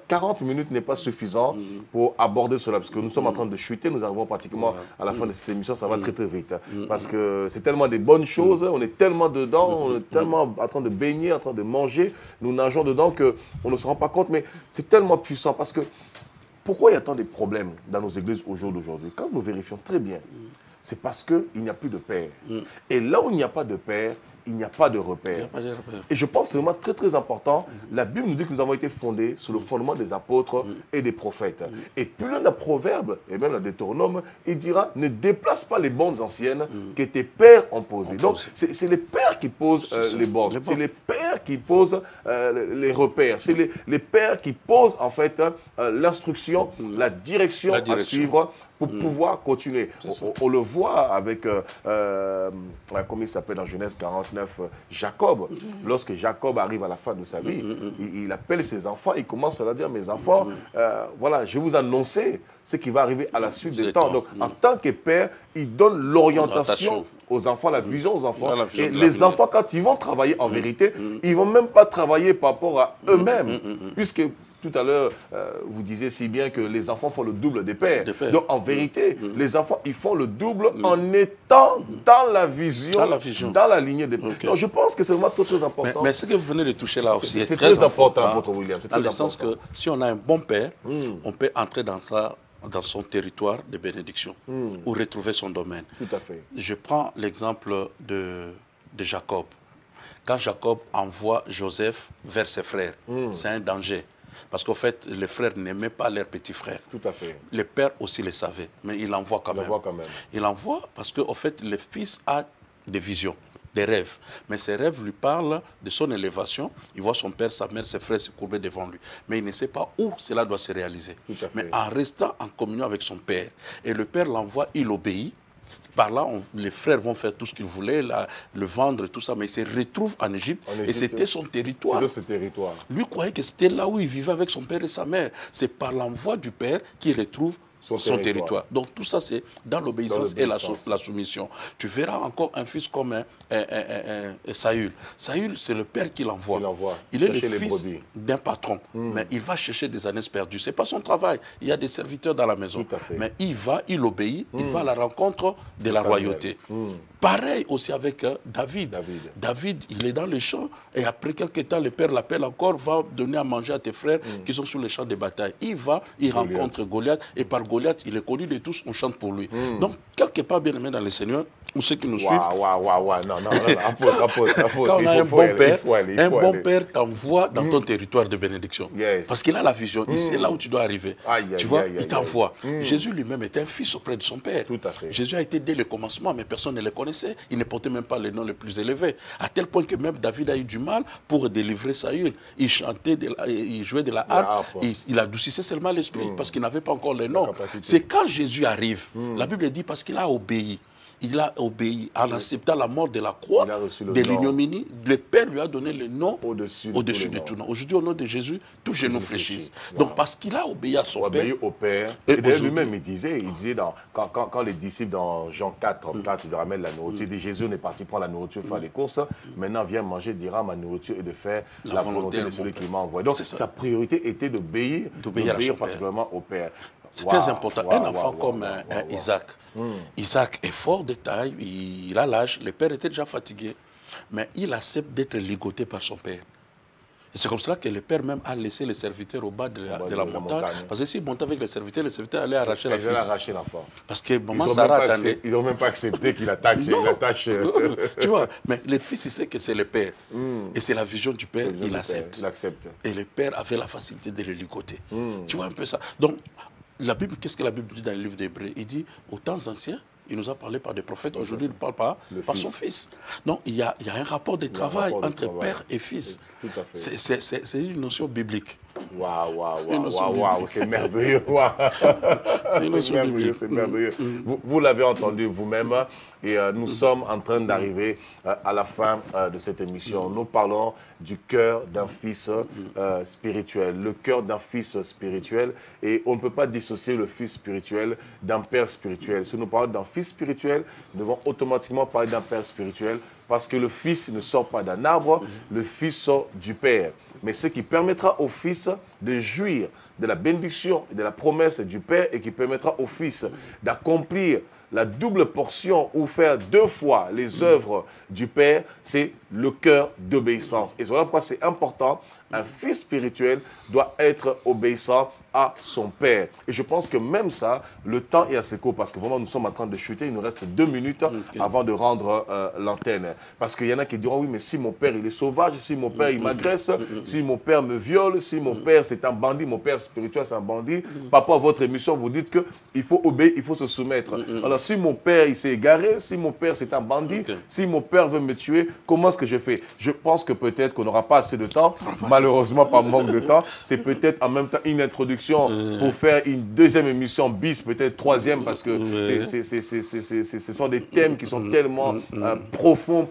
40 minutes n'est pas suffisant pour aborder cela. Parce que nous sommes en train de chuter. Nous arrivons pratiquement à la fin de cette émission. Ça va très très vite. Parce que c'est tellement des bonnes choses. On est tellement dedans. On est tellement en train de baigner, en train de manger. Nous nageons dedans qu'on ne se rend pas compte. Mais c'est tellement puissant parce que pourquoi il y a tant de problèmes dans nos églises au jour d'aujourd'hui? Quand nous vérifions très bien, c'est parce qu'il n'y a plus de père. Et là où il n'y a pas de père, il n'y a pas de repère. Et je pense que c'est vraiment très très important. La Bible nous dit que nous avons été fondés sur le fondement des apôtres et des prophètes. Et plus l'un des proverbes, et même le Deutéronome, il dira, ne déplace pas les bornes anciennes que tes pères ont posées. Donc c'est les pères qui posent les bornes. C'est les pères qui posent les repères. C'est les pères qui posent en fait l'instruction, la direction à suivre pour pouvoir continuer. On le voit avec, comment il s'appelle dans Genèse 49, Jacob. Lorsque Jacob arrive à la fin de sa vie, il appelle ses enfants, il commence à leur dire, mes enfants, voilà, je vais vous annoncer ce qui va arriver à la suite des temps. Donc, en tant que père, il donne l'orientation aux enfants, la vision aux enfants. Et les enfants, quand ils vont travailler en vérité, ils ne vont même pas travailler par rapport à eux-mêmes, puisque tout à l'heure, vous disiez si bien que les enfants font le double des pères. Donc, en vérité, les enfants, ils font le double en étant dans la vision, dans la lignée des pères. Donc, je pense que c'est vraiment très, très important. Mais ce que vous venez de toucher là aussi c'est très important, votre William. Dans le sens que si on a un bon père, on peut entrer dans son territoire de bénédiction ou retrouver son domaine. Tout à fait. Je prends l'exemple de Jacob. Quand Jacob envoie Joseph vers ses frères, c'est un danger. Parce qu'en fait, les frères n'aimaient pas leurs petits frères. Tout à fait. Le père aussi le savait, mais il envoie quand même. Il envoie parce qu'en fait, le fils a des visions, des rêves. Mais ces rêves lui parlent de son élévation. Il voit son père, sa mère, ses frères se courber devant lui. Mais il ne sait pas où cela doit se réaliser. Mais en restant en communion avec son père, et le père l'envoie, il obéit. Par là, les frères vont faire tout ce qu'ils voulaient, le vendre, tout ça, mais il se retrouve en Égypte et c'était son territoire. Lui croyait que c'était là où il vivait avec son père et sa mère. C'est par l'envoi du père qu'il retrouve son territoire. Donc tout ça, c'est dans l'obéissance et la soumission. Tu verras encore un fils comme Saül. Saül, c'est le père qui l'envoie. Il est le fils d'un patron, mais il va chercher des années perdues. Ce n'est pas son travail. Il y a des serviteurs dans la maison. Mais il va, il obéit, il va à la rencontre de la royauté. Pareil aussi avec David. David, il est dans les champs et après quelques temps, le père l'appelle encore, va donner à manger à tes frères qui sont sur les champs de bataille. Il va, il rencontre Goliath et par Goliath, il est connu de tous, on chante pour lui. Donc, quelque part, bien aimé dans le Seigneur, ou ceux qui nous suivent. Quand on a un bon père, bon père t'envoie dans ton territoire de bénédiction. Parce qu'il a la vision, il sait là où tu dois arriver. Tu vois, il t'envoie. Jésus lui-même est un fils auprès de son père. Jésus a été dès le commencement, mais personne ne le connaissait. Il ne portait même pas le nom le plus élevé. À tel point que même David a eu du mal pour délivrer Saül. Il chantait, il jouait de la harpe, il adoucissait seulement l'esprit parce qu'il n'avait pas encore le nom. C'est quand Jésus arrive, la Bible dit parce qu'il a obéi. il a obéi en acceptant la mort de la croix, de l'ignominie. Le Père lui a donné le nom au-dessus de tout nom. Aujourd'hui, au nom de Jésus, tous genoux fléchissent. Donc, parce qu'il a obéi à son Père. Au Père. Et lui-même, il disait quand les disciples, dans Jean 4, 34, ils lui ramènent la nourriture, il dit Jésus est parti prendre la nourriture, faire les courses. Maintenant, viens manger, dira ma nourriture et de faire la volonté de celui qui m'a envoyé. Donc, sa priorité était d'obéir particulièrement au Père. C'est très important. Un enfant comme Isaac. Isaac est fort de taille, il a l'âge, le père était déjà fatigué, mais il accepte d'être ligoté par son père. Et c'est comme cela que le père même a laissé les serviteurs au bas de la montagne. Parce que s'il montait avec les serviteurs allaient arracher la fille. Parce que maman Sarah attendait. Ils n'ont même pas accepté qu'il attache. Tu vois, mais le fils, il sait que c'est le père. Et c'est la vision du père, il accepte. Et le père avait la facilité de le ligoter. Tu vois un peu ça. Donc, la Bible, qu'est-ce que la Bible dit dans le livre d'Hébreux? Il dit, aux temps anciens, il nous a parlé par des prophètes. Aujourd'hui, il ne parle pas par son fils. Donc, il y a un rapport de travail entre père et fils. C'est une notion biblique. Waouh, c'est merveilleux. C'est merveilleux. Vous l'avez entendu vous-même et nous sommes en train d'arriver à la fin de cette émission. Nous parlons du cœur d'un fils spirituel, le cœur d'un fils spirituel, et on ne peut pas dissocier le fils spirituel d'un père spirituel. Si nous parlons d'un fils spirituel, nous devons automatiquement parler d'un père spirituel, parce que le fils ne sort pas d'un arbre, le fils sort du père. Mais ce qui permettra au fils de jouir de la bénédiction et de la promesse du père, et qui permettra au fils d'accomplir la double portion ou faire 2 fois les œuvres du père, c'est le cœur d'obéissance. Et voilà pourquoi c'est important. Un fils spirituel doit être obéissant à son père. Et je pense que même ça, le temps est assez court, parce que vraiment nous sommes en train de chuter. Il nous reste 2 minutes avant de rendre l'antenne. Parce qu'il y en a qui diront, oui, mais si mon père il est sauvage, si mon père il m'agresse, si mon père me viole, si mon père c'est un bandit, mon père spirituel c'est un bandit, par rapport à votre émission, vous dites qu'il faut obéir, il faut se soumettre. Alors si mon père il s'est égaré, si mon père c'est un bandit, si mon père veut me tuer, comment est-ce que je fais? Je pense que peut-être qu'on n'aura pas assez de temps, malheureusement par manque de temps. C'est peut-être en même temps une introduction pour faire une 2e émission bis, peut-être 3e, parce que ce sont des thèmes qui sont tellement profonds,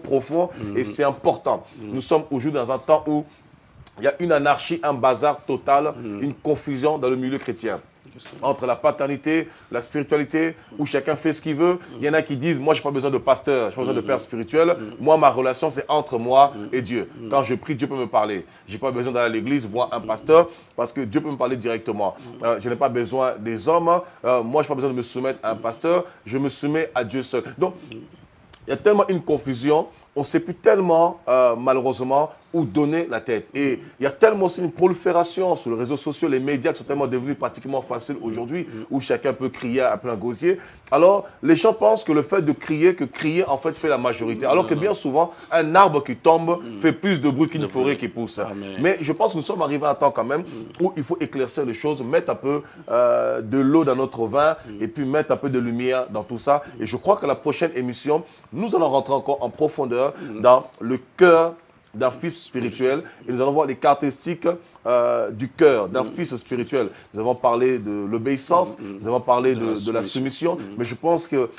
et c'est important. Nous sommes aujourd'hui dans un temps où il y a une anarchie, un bazar total, une confusion dans le milieu chrétien. Entre la paternité, la spiritualité, où chacun fait ce qu'il veut. Il y en a qui disent, moi, je n'ai pas besoin de pasteur, je n'ai pas besoin de père spirituel. Moi, ma relation, c'est entre moi et Dieu. Quand je prie, Dieu peut me parler. Je n'ai pas besoin d'aller à l'église, voir un pasteur, parce que Dieu peut me parler directement. Je n'ai pas besoin des hommes. Moi, je n'ai pas besoin de me soumettre à un pasteur. Je me soumets à Dieu seul. Donc, il y a tellement une confusion. On ne sait plus tellement, malheureusement, où donner la tête. Et il y a tellement aussi une prolifération sur les réseaux sociaux, les médias qui sont tellement devenus pratiquement faciles aujourd'hui, où chacun peut crier à plein gosier. Alors, les gens pensent que le fait de crier, en fait fait la majorité. Alors que bien souvent, un arbre qui tombe fait plus de bruit qu'une forêt qui pousse. Amen. Mais je pense que nous sommes arrivés à un temps quand même où il faut éclaircir les choses, mettre un peu de l'eau dans notre vin, et puis mettre un peu de lumière dans tout ça. Et je crois que la prochaine émission, nous allons rentrer encore en profondeur dans le cœur d'un fils spirituel, et nous allons voir les caractéristiques du cœur d'un fils spirituel. Nous avons parlé de l'obéissance, nous avons parlé de la soumission, mais je pense que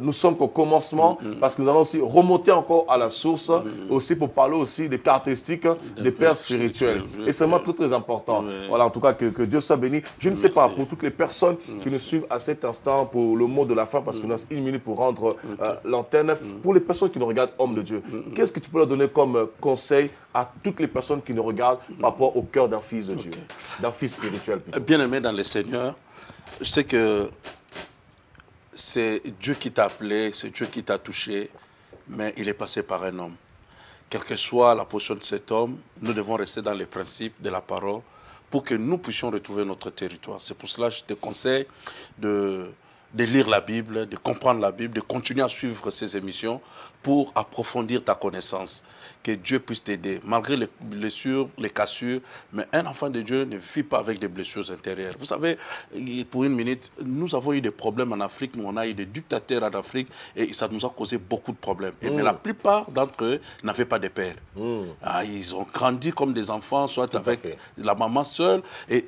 nous sommes qu'au commencement, parce que nous allons aussi remonter encore à la source, aussi pour parler aussi des caractéristiques des pères spirituels. Et c'est vraiment très très important. Voilà, en tout cas, que Dieu soit béni. Je ne sais pas, pour toutes les personnes qui nous suivent à cet instant, pour le mot de la fin, parce qu'il nous reste 1 minute pour rendre l'antenne, pour les personnes qui nous regardent, hommes de Dieu, qu'est-ce que tu peux leur donner comme conseil à toutes les personnes qui nous regardent par rapport au cœur d'un fils de Dieu, d'un fils spirituel plutôt. Bien-aimé dans le Seigneur, je sais que c'est Dieu qui t'a appelé, c'est Dieu qui t'a touché, mais il est passé par un homme. Quelle que soit la position de cet homme, nous devons rester dans les principes de la parole pour que nous puissions retrouver notre territoire. C'est pour cela que je te conseille de lire la Bible, de comprendre la Bible, de continuer à suivre ces émissions pour approfondir ta connaissance. Que Dieu puisse t'aider, malgré les blessures, les cassures, mais un enfant de Dieu ne vit pas avec des blessures intérieures. Vous savez, pour 1 minute, nous avons eu des problèmes en Afrique, nous on a eu des dictateurs en Afrique, et ça nous a causé beaucoup de problèmes. Mais la plupart d'entre eux n'avaient pas de père. Ils ont grandi comme des enfants, soit avec la maman seule, et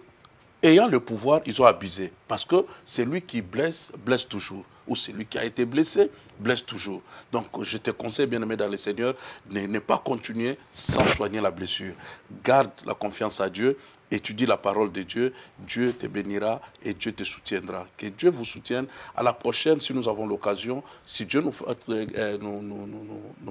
ayant le pouvoir, ils ont abusé. Parce que celui qui blesse, blesse toujours. ou celui qui a été blessé blesse toujours. Donc, je te conseille, bien-aimé dans le Seigneur, ne pas continuer sans soigner la blessure. Garde la confiance à Dieu, étudie la parole de Dieu, Dieu te bénira et Dieu te soutiendra. Que Dieu vous soutienne. À la prochaine, si nous avons l'occasion, si Dieu nous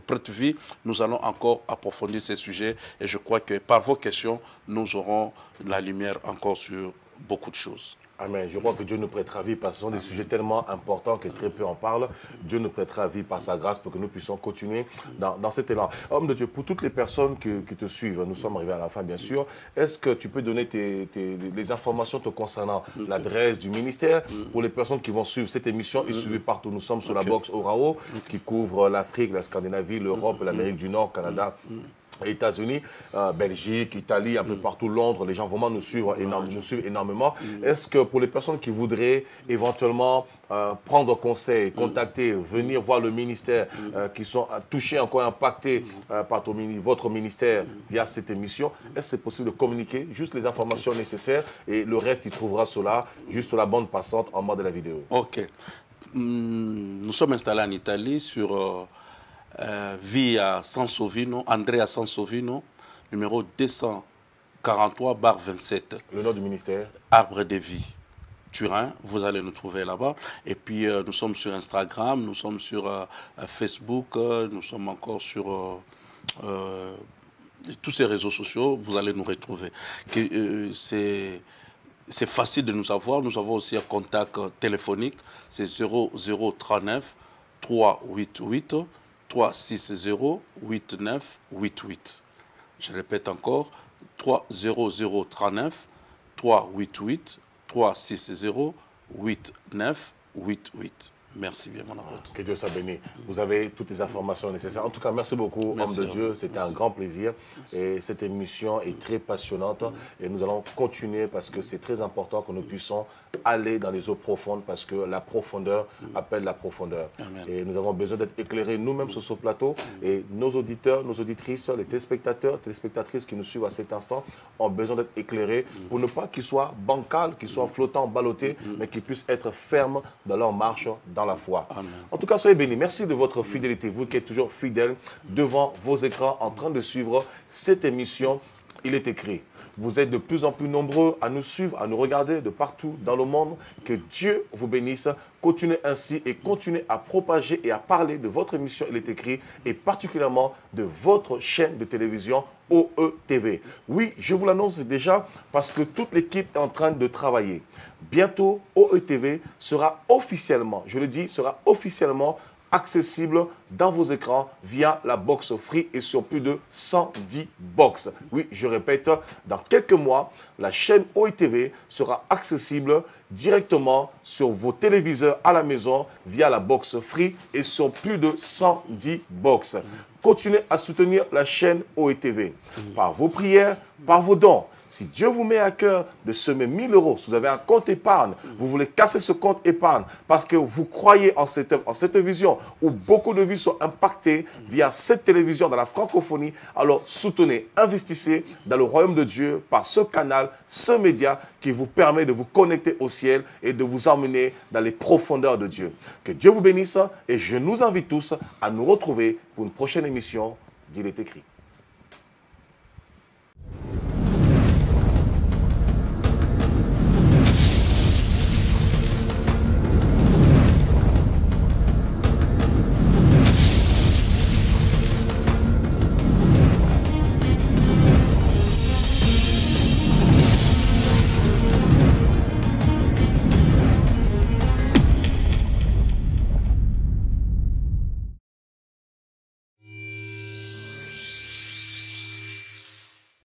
prête vie, nous allons encore approfondir ces sujets. Et je crois que par vos questions, nous aurons la lumière encore sur beaucoup de choses. Amen. Je crois que Dieu nous prêtera vie parce que ce sont des sujets tellement importants que très peu en parlent. Dieu nous prêtera vie par sa grâce pour que nous puissions continuer dans cet élan. Homme de Dieu, pour toutes les personnes qui te suivent, nous sommes arrivés à la fin bien sûr, est-ce que tu peux donner les informations te concernant l'adresse du ministère pour les personnes qui vont suivre cette émission et suivre partout. Nous sommes sur la box Orao qui couvre l'Afrique, la Scandinavie, l'Europe, l'Amérique du Nord, Canada, États-Unis, Belgique, Italie, un peu partout, Londres, les gens vraiment nous suivent énormément. Est-ce que pour les personnes qui voudraient éventuellement prendre conseil, contacter, venir voir le ministère, qui sont touchés, encore impactés par votre ministère via cette émission, est-ce que c'est possible de communiquer juste les informations nécessaires et le reste, il trouvera cela juste sur la bande passante en bas de la vidéo? Ok. Nous sommes installés en Italie sur... via Sansovino, Andrea Sansovino, numéro 243/27. Le nom du ministère? Arbre de vie, Turin, vous allez nous trouver là-bas. Et puis nous sommes sur Instagram, nous sommes sur Facebook, nous sommes encore sur tous ces réseaux sociaux, vous allez nous retrouver. C'est facile de nous avoir, nous avons aussi un contact téléphonique, c'est 0039 388 360-8988. Je répète encore, 30039 388 360-8988. Merci bien, mon apôtre. Que Dieu soit béni. Vous avez toutes les informations nécessaires. En tout cas, merci beaucoup, homme de Dieu. C'était un grand plaisir. Et cette émission est très passionnante. Et nous allons continuer parce que c'est très important que nous puissions aller dans les eaux profondes parce que la profondeur appelle la profondeur. Amen. Et nous avons besoin d'être éclairés nous-mêmes sur ce plateau. Et nos auditeurs, nos auditrices, les téléspectateurs, téléspectatrices qui nous suivent à cet instant ont besoin d'être éclairés pour ne pas qu'ils soient bancals, qu'ils soient flottants, ballottés, mais qu'ils puissent être fermes dans leur marche, dans la foi. Amen. En tout cas, soyez bénis. Merci de votre fidélité. Vous qui êtes toujours fidèles devant vos écrans en train de suivre cette émission. Il est écrit. Vous êtes de plus en plus nombreux à nous suivre, à nous regarder de partout dans le monde. Que Dieu vous bénisse. Continuez ainsi et continuez à propager et à parler de votre émission Il est écrit et particulièrement de votre chaîne de télévision OETV. Oui, je vous l'annonce déjà parce que toute l'équipe est en train de travailler. Bientôt, OETV sera officiellement, je le dis, sera officiellement accessible dans vos écrans via la box Free et sur plus de 110 box. Oui, je répète, dans quelques mois, la chaîne OETV sera accessible directement sur vos téléviseurs à la maison via la box Free et sur plus de 110 box. Continuez à soutenir la chaîne OETV par vos prières, par vos dons. Si Dieu vous met à cœur de semer 1 000 euros, si vous avez un compte épargne, vous voulez casser ce compte épargne parce que vous croyez en cette œuvre, en cette vision où beaucoup de vies sont impactées via cette télévision dans la francophonie, alors soutenez, investissez dans le royaume de Dieu par ce canal, ce média qui vous permet de vous connecter au ciel et de vous emmener dans les profondeurs de Dieu. Que Dieu vous bénisse et je nous invite tous à nous retrouver pour une prochaine émission d'Il est écrit.